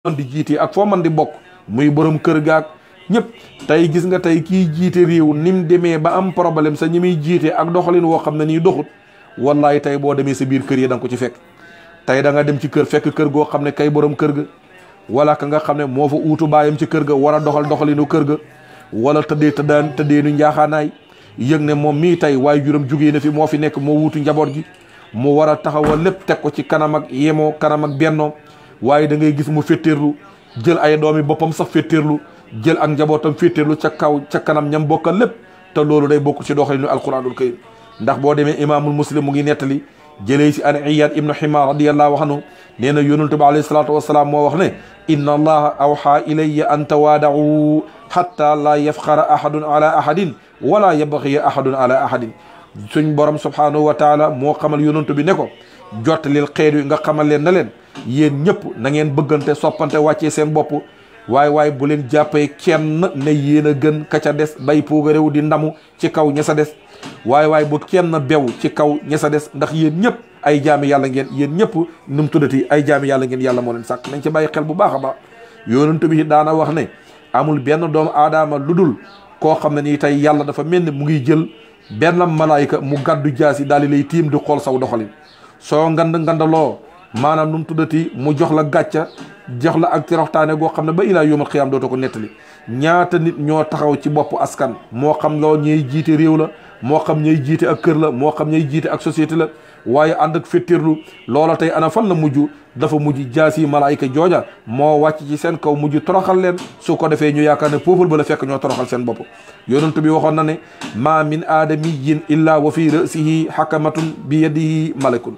man di jiite ak foo man di bokk muy borom kër gaag ñëpp tey gis nga tey kii jiite réew ni mu demee ba am problème sa ñi muy jiite ak doxalin woo xam ne nii doxut wallaay tey boo demee sa biir kër yi da nga ko ci fekk tey da nga dem ci kër fekk kër goo xam ne kay borom kër ga wala ka nga xam ne moo fa uutu baayam ci kër ga war a doxal doxalinu kër ga wala tëddeenu njaaxaanaay yëg ne moom mii tey waaye juróom jugee na fi moo fi nekk moo wuutu njaboot gi mu war a taxawal lépp teg ko ci kanam ak yemoo kanam ak bennoo waaye da ngay gis mu féttéerlu jël ay doomi boppam sax féttéerlu jël ak njabootam féttéerlu ca kaw ca kanam ñam bokkal lépp te loolu day bokk ci doxalinu alquranul karim ndax boo demee imaamul muslim mu ngi nettali jëlee si an Iyaad ibnu Himaar radiyallahu anhu nee na yonent bi alayhi salaatu wasalaam moo wax ne inna allaha awxaa ilayya an tawaadau xatta laa yafxara ahadun ala ahadin wala yabxiya ahadun ala ahadin suñ borom subhaanahu wa taala moo xamal yonent bi ne ko jottalil xeet wi nga xamal leen na leen yéen ñëpp na ngeen bëggante soppante wàccee seen bopp waaye bu leen jàppee kenn ne yéen a gën ka ca des bay puuga réew di ndamu ci kaw ña sa des waaye bu kenn bew ci kaw ña sa des ndax yéen ñëpp ay jaami yàlla ngeen yéen ñëpp nu mu tuddati ay jaami yàlla ngeen yàlla moo leen sàkk nañ ci bàyyi xel bu baax a baax yonent bi daana wax ne amul benn doomu aadama lu dul koo xam ne nii tey yàlla dafa mel ni mu ngi jël benn malaayka mu gàddu jaasi daal di lay tiim di xool saw doxalin soo ngandaloo maanaam nu mu tuddati mu jox la gàcca jox la ak toroxtaane goo xam ne ba ilaa yawmal xiyaam dootoo ko nettali ñaata nit ñoo taxaw ci boppu askan moo xam loo ñuy jiite réew la moo xam ñuy jiite ak kër la moo xam ñuy jiite ak société la waaye ànd ak féttirlu loola tey ana fan la mujj dafa mujj jaasi malaayika jooja moo wàcc ci seen kaw mujj toroxal leen su ko defee ñu yaakaar ne peuple ba la fekk ñoo toroxal seen bopp yonent bi waxoon na ne ma min aadamiyin illa wa fi rasihi xakamatun bi yadihi malakun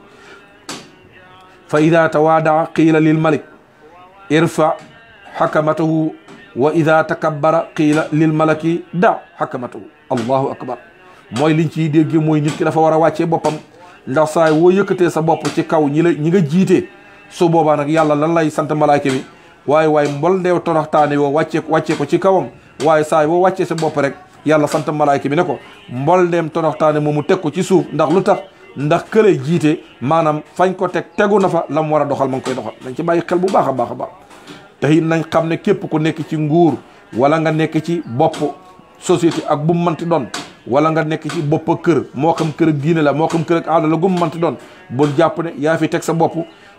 fa ida tawaadaa qiila lil malik irfa xakamatahu wa ida takabbara qiila lil malaki da xakamatahu allahu akbar mooy liñ ciy dégg mooy nit ki dafa war a wàccee boppam ndax saay woo yëkkatee sa bopp ci kaw ñi nga jiite su boobaa nag yàlla lan lay sant malaayka bi waaye mbol ndeew toroxtaane woo wàccee ko ci kawam waaye saay woo wàccee sa bopp rek yàlla sant malaayka bi ne ko mbol ndeem toroxtaane moomu teg ko ci suuf ndax lu tax ndax kële jiite maanaam fañ ko tegu na fa la mu war a doxal ma ngi koy doxal dañ ci bàyyi xel bu baax a baax a baax te it nañ xam ne képp ku nekk ci nguur wala nga nekk ci bopp société ak bu mu manti doon wala nga nekk ci bopp kër moo xam kër ak diine la moo xam kër ak aada la gu mu manti doon bul jàpp ne yaa fi teg sa bopp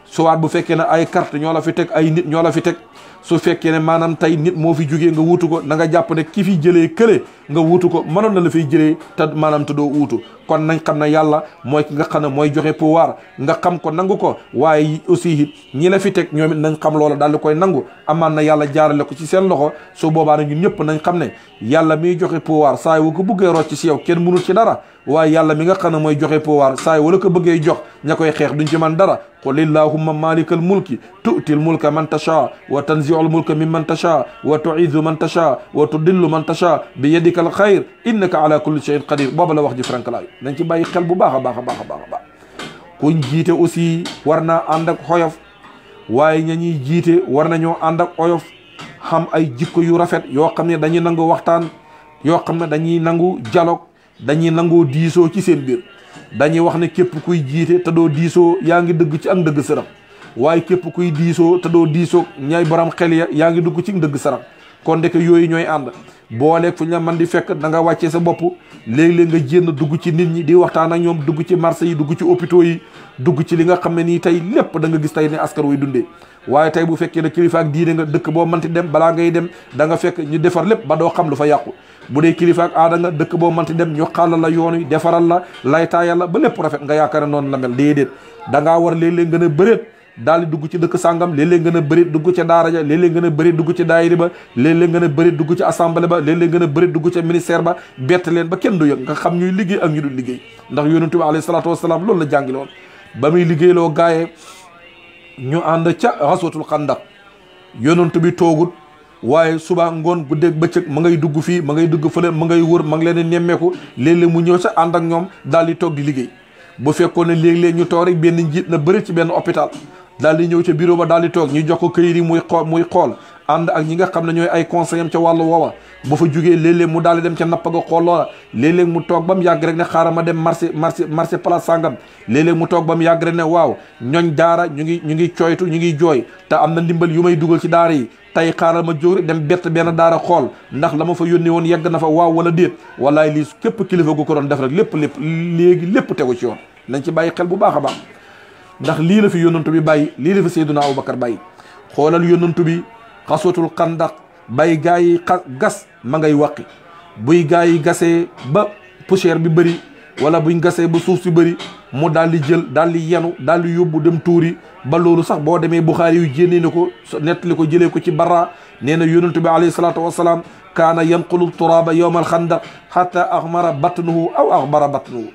soit bu fekkee ne ay carte ñoo la fi teg ay nit ñoo la fi teg su fekkee ne maanaam tey nit moo fi jugee nga wuutu ko na nga jàpp ne ki fi jëlee kële nga wuutu ko mënoon na la fiy jëlee te maanaam te doo wuutu kon nañ xam ne yàlla mooy ki nga xam ne mooy joxe pouvoir nga xam ko nangu ko waaye aussi it ñi la fi teg ñoom it nañ xam loola daal di koy nangu amaan na yàlla jaarale ko ci seen loxo su boobaa nag ñun ñëpp nañ xam ne yàlla miy joxe pouvoir saa wu ko bëggee rocc ci yow kenn mënul ci dara waaye yàlla mi nga xam ne mooy joxe pouvoir saa wala ko bëggee jox ña koy xeex duñ ci man dara qul illahumma malikal mulki tu'til mulka man tasha wa tanzi'ul mulka mimman tasha wa tu'izzu man tasha wa tudillu man tasha bi yadika al xayr innaka ala kulli shay'in qadir booba la wax ji franklaayu nañ ci bàyyi xel bu baax a baax a baax a baax a baax kuñ jiite aussi war naa ànd ak xoyof waaye ña ñuy jiite war nañoo ànd ak oyof xam ay jikko yu rafet yoo xam ne dañuy nangu waxtaan yoo xam ne dañuy nangu dialogue dañuy nangoo diisoo ci seen biir dañuy wax ne képp kuy jiite te doo diisoo yaa ngi dëgg ci ak ndëgg sërëm waaye képp kuy diisoo te doo diisoo ñay borom xel ya yaa ngi dugg ci ndëgg sërëm kon ndeke yooyu ñooy ànd booleeg fu ñu la man di fekk da nga wàccee sa bopp léeg-léeg nga jénn dugg ci nit ñi di waxtaan ak ñoom dugg ci marché yi dugg ci hôpitaux yi dugg ci li nga xam ne nii tey lépp da nga gis tey ne askan way dundee waaye tey bu fekkee ne kilifa ak diine nga dëkk boo manti dem balaa ngay dem da nga fekk ñu defar lépp ba doo xam lu fa yàqu bu dee kilifa ak aada nga dëkk boo manti dem ñu xàllal la yoon wi defaral la laytaayal la ba lépp rafet nga yaakaar ne noonu la mel déedéet da ngaa war léeg-léeg gën a bëreet daal di dugg ci dëkk sàngam léeg-léeg ngeen a bëri dugg ca daara ja léeg-léeg ngeen a bëri dugg ci daayiri ba léeg-léeg ngeen a bëri dugg ci assemblée ba léeg-léeg ngeen a bëri dugg ca ministère ba bett leen ba kenn du yëg nga xam ñuy liggéey ak ñu dul liggéey ndax yonent bi alayhi salaatu wasalaam loolu la jàngile woon ba muy liggéeyloo gaayee ñu ànd ca xaswatul xandaq yonent bi toogut waaye suba ngoon guddeeg bëccëg ma ngay dugg fii ma ngay dugg fële ma ngay wër ma ngi leen di nemmeeku léeg-léeg mu ñëw sa ànd ak ñoom daal di toog di liggéey bu fekkoon ne léeg-léeg ñu toog rek benn njiit na bëri ci benn hôpital daal di ñëw ca bureau ba daal di toog ñu jox ko këyit yi muy xool ànd ak ñi nga xam ne ñooy ay conseil am ca wàllu woowa bu fa jugee léeg-léeg mu daal di dem ca napp ga xool loola léeg-léeg mu toog ba mu yàgg rek ne xaaral ma dem marché place sàngam léeg-léeg mu toog ba mu yàgg rek ne waaw ñooñ daara ñu ngi coytu ñu ngi jooy te am na ndimbal yu may dugal ci daara yi tey xaaral ma jóg rek dem bett benn daara xool ndax la ma fa yónnee woon yegg na fa waaw wala déet wallaay lii képp kilifa gu ko doon def rek lépp léegi lépp tegu ci yoon nañ ci bàyyi xel bu baax a baax ndax lii la fi yónnantu bi bàyyi lii la fi Seydina Aboubacar bàyyi xoolal yónnantu bi xaswatul xandaq bay gaa yi gas ma ngay wàqi buy gaa yi gasee ba poussière bi bëri wala buñ gasee ba suuf si bëri mu daal di jël daal di yenu daal di yóbbu dem tuuri ba loolu sax boo demee Buxaari yu jénnee na ko nettali ko jëlee ko ci Barra nee na yonent bi alayhi salaatu wasalaam kaana yanqulu turaaba yowma alxandaq xata axmara batnuhu aw axbara batnuhu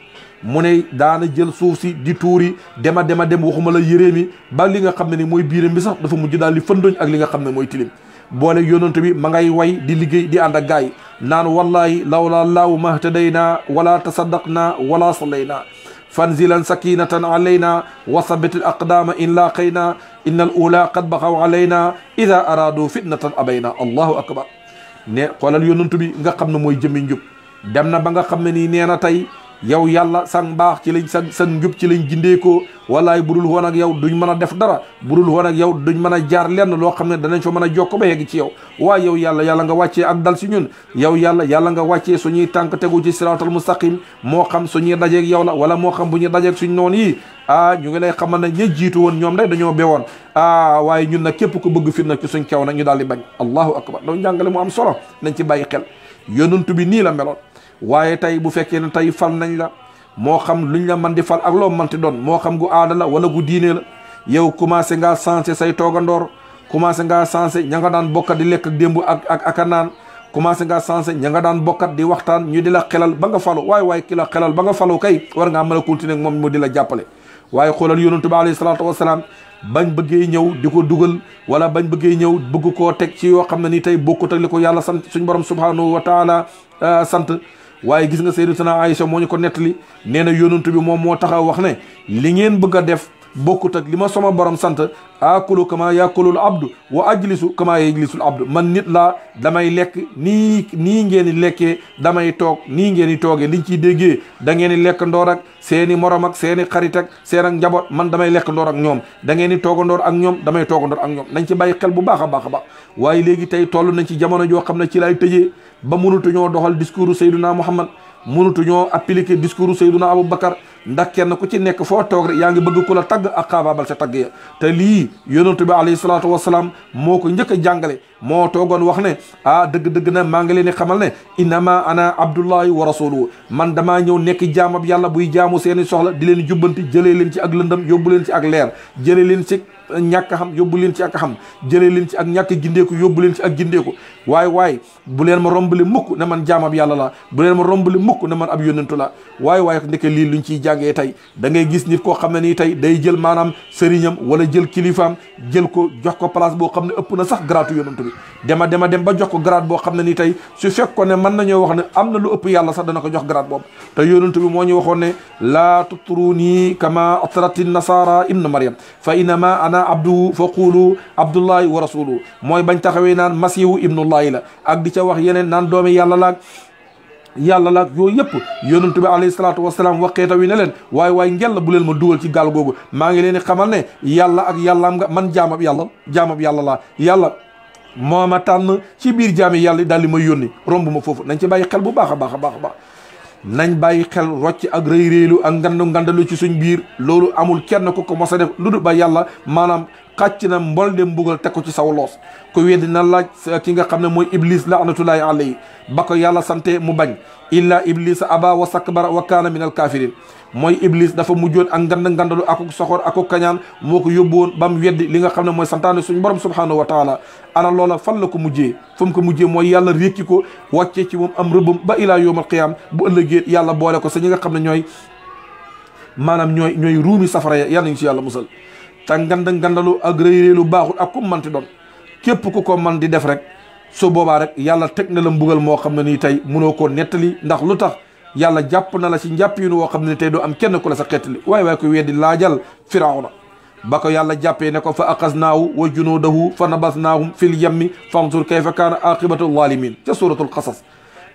mu ne daana jël suuf si di tuuri dem waxuma la yërée mi ba li nga xam ne ni mooy biiram bi sax dafa mujj daal di fëndoñ ak li nga xam ne mooy tilim boole yonent bi ma ngay way di liggéey di ànd ak gaay naan wallahi lawla laahu mahtadaynaa wala tasaddaqnaa wala sallayna fanzilan sakinatan alayna wa sabitil aqdama in laqayna inna al ula qad baxaw alayna ida aradu fitnatan abayna allahu akbar ne xoolal yonent bi nga xam ne mooy jëmmi njub dem na ba nga xam ne nii nee na tey yow yàlla sang mbaax ci lañ sa njub ci lañ gindeekoo wallaay budul woon ak yow duñ mën a def dara budul woon ak yow duñ mën a jaar lenn loo xam ne danañ fa mën a jokk ba yegg ci yow waaye yow yàlla nga wàccee ak dal si ñun yow yàlla nga wàccee suñuy tànk tegu ci siraatal mustaqim moo xam suñuy dajeeg yow la wala moo xam bu ñuy dajeeg suñ noonu yi ñu ngi lay xamal ne ña jiitu woon ñoom day dañoo bewoon waaye ñun nag képp ko bëgg fitna ci suñ kaw nag ñu daal di bañ allahu akbar loolu njàngale mu am solo nañ ci bàyyi xel yonent bi nii la meloon waaye tey bu fekkee ne tey fal nañ la moo xam luñ la man di fal ak loo manti doon moo xam gu aada la wala gu diine la yow commencé ngaa sensé say toogandoor commencé ngaa sensé ña nga daan bokkat di lekk ak démb ak a naan commencé ngaa sensé ña nga daan bokkat di waxtaan ñu di la xelal ba nga falu waaye ki la xelal ba nga falu kay war ngaa mën a continuer moom mu di la jàppale waaye xoolal yonentu bi alayhi salaatu wasalaam bañ bëggee ñëw di ko dugal wala bañ bëggee ñëw bëgg koo teg ci yoo xam ne ni tey bokkut ak li ko yàlla sant suñ borom subhanahu wa taala sant waaye gis nga sayyidatuna Aïcha moo ñu ko nettali nee na yonent bi moom moo taxaw wax ne li ngeen bëgg a def bokkut ak li ma sama borom sant akulu kama yakulul abdu wa ajlisu kama yajlisul abdu man nit laa damay lekk nii ngeen di lekkee damay toog nii ngeen di toogee liñ ciy déggee da ngeen di lekk ndoor ak seeni morom ak seeni xarit ak seen ak njaboot man damay lekk ndoor ak ñoom da ngeen di toogandoor ak ñoom damay toogandoor ak ñoom nañ ci bàyyi xel bu baax a baax a baax waaye léegi tey toll nañ ci jamono joo xam ne ci lay tëjee ba mënutuñoo doxal discours Seydina Muhammad mënutuñoo appliquer discours Seydina Aboubacar ndax kenn ku ci nekk foo toog rek yaa ngi bëgg ku la tagg ak xaabaabal sa tagg ya te lii yonent bi alayhi salaatu wasalaam moo ko njëkk a jàngale moo toogoon wax ne dëgg-dëgg na maa ngi leen di xamal ne innama ana abdullahi wa rasuluhu man damaa ñëw nekk jaamab yàlla buy jaamu seeni soxla di leen jubbanti jëlee leen ci ak lëndëm yóbbu leen ci ak leer jëlee leen ci ñàkk xam yóbbu leen ci ak xam jëlee leen ci ak ñàkk gindeeku yóbbu leen ci ak gindeeku waaye bu leen ma rombali mukk ne man jaamab yàlla la bu leen ma rombali mukk ne man ab yónnentu la waaye ndeke lii luñ ciy jàngee tey da ngay gis nit koo xam ne nii tey day jël maanaam sëriñam wala jël kilifaam jël ko jox ko place boo xam ne ëpp na sax grade yónnentu bi dem ba jox ko grade boo xam ne nii tey su fekkoon ne mën nañoo wax ne am na lu ëpp yàlla sax dana ko jox grade boobu te yónnentu bi moo ñu waxoon ne laa tutruni kama atrati nasara ibnu maryam fa innama ana abduhu fa qulu abdullahi wa rasuluhu mooy bañ taxawee naan masihu ibnullahi la ak di ca wax yeneen naan doomi yàlla laag yooyu yëpp yonent bi alayhi salaatu wasalaam waxeeta wi ne leen waaye ngella bu leen ma dugal ci gaal googu maa ngi leen di xamal ne yàlla ak yàllaam nga man jaamab yàlla laa yàlla moo ma tànn ci biir jaami yàlla daal di may yónni romb ma foofu nañ ci bàyyi xel bu baax a baax a baax a baax nañ bàyyi xel rocc ak rëy réylu ak ngandalu ci suñ biir loolu amul kenn ku ko mos a def lu dul ba yàlla maanaam xàcc na mbol de mbugal teg ko ci saw loos ku weddi na laaj ki nga xam ne mooy iblis laanatullahi alayhi ba ko yàlla sante mu bañ illa iblis aba wa sakbara wa kaana min al kafirin mooy iblis dafa mujjoon ak ngandalu akuk soxor akuk kañaan moo ko yóbbuwoon ba mu weddi li nga xam ne mooy santaane suñ borom subhanahu wa taala ana loola fan la ko mujjee fa mu ko mujjee mooy yàlla rékki ko wàccee ci moom am rëbbam ba ilaa yawmal qiyaam bu ëllëgee yàlla boole ko sa ñi nga xam ne ñooy maanaam ñooy ruumi safara ya yàlla nañu si yàlla musal te ngandalu ak réyréelu baaxul ak ku manti doon képp ku ko man di def rek su boobaa rek yàlla teg na la mbugal moo xam ne nii tey mënoo koo nettali ndax lu tax yàlla jàpp na la ci njàpp yi woo xam ne ni tey doo am kenn ku la sa xettali waaye ko weddi laajal firawna ba ko yàlla jàppee ne ko fa aqaznaahu wa junuudahu fa nabasnaahum fil yammi fanzur kayfa kaana aqibatu zalimin ca suratul qasas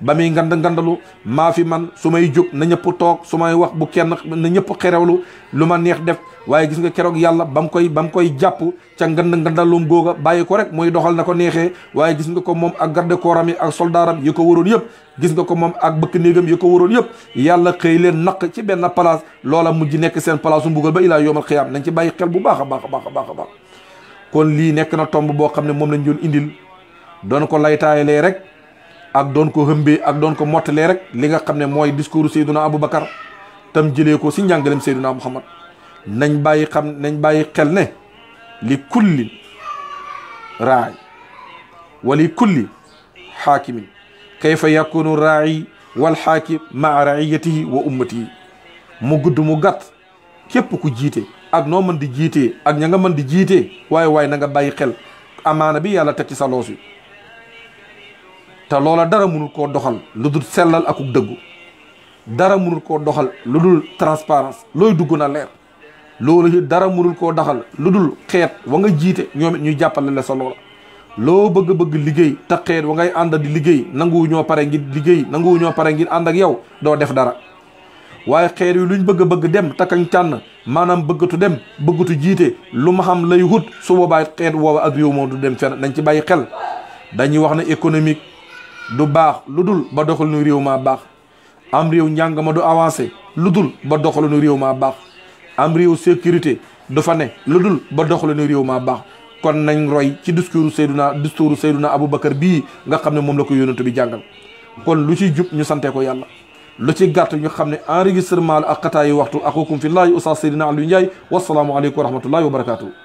ba muy ngandalu maa fi man su may jóg na ñëpp toog su may wax bu kenn na ñëpp xerewlu lu ma neex def waaye gis nga keroog yàlla ba mu koy jàpp ca ngandalum googa bàyyi ko rek muy doxal na ko neexee waaye gis nga ko moom ak garde kooram yi ak soldaaram yi ko waroon yëpp gis nga ko moom ak bëkk néegam yi ko waroon yëpp yàlla xëy leen naq ci benn place loola mujj nekk seen place su mbugal ba ilaa yawmal qiyaam nañ ci bàyyi xel bu baax a baax a baax a baax a baax kon lii nekk na tomb boo xam ne moom lañ doon indil doon ko laytaayalee rek ak doon ko hëmbee ak doon ko mottalee rek li nga xam ne mooy discours Seydina Aboubacar tam jëlee ko si njàngalem Seydina Muhammad nañ bàyyi xel ne li kulli raay wa li kulli xaakimin kayfa yakunu raayi wal xaakim maa raiyatihi wa ummatihi mu gudd mu gàtt képp ku jiite ak noo mën di jiitee ak ña nga mën di jiitee waaye na nga bàyyi xel amaana bi yàlla teg ci sa loos wi te loola dara mënul koo doxal lu dul sellal akuk dëggu dara mënul koo doxal lu dul transparence looy dugg na leer loolu dara mënul koo doxal lu dul xeet wa nga jiite ñoom it ñu jàppale la sa loola loo bëgg liggéey te xeet wa ngay ànd di liggéey nanguwu ñoo pare ngir liggéey nanguwu ñoo pare ngir ànd ak yow doo def dara waaye xeet yi luñ bëgg dem takkañ tànn maanaam bëggatu dem bëggatu jiite lu ma xam lay wut su boobaa xeet woowa ak réew moom du dem fenn dañ ci bàyyi xel dañuy wax ne économique du baax lu dul ba doxalinu réew maa baax am réew njàng ma du avancé lu dul ba doxalinu réew maa baax am réew sécurité du fa ne lu dul ba doxalinu réew maa baax kon nañ roy ci discours Seydina Aboubacar bii nga xam ne moom la ko yonent bi jàngal kon lu ci jub ñu sante ko yàlla lu ci gàtt ñu xam ne enregistrement la ak xataa yi waxtu axukum fillahi Oustaz Seydina Aliou Ndiaye wasalaamu aleykum wa rahmatullahi wa barakatuh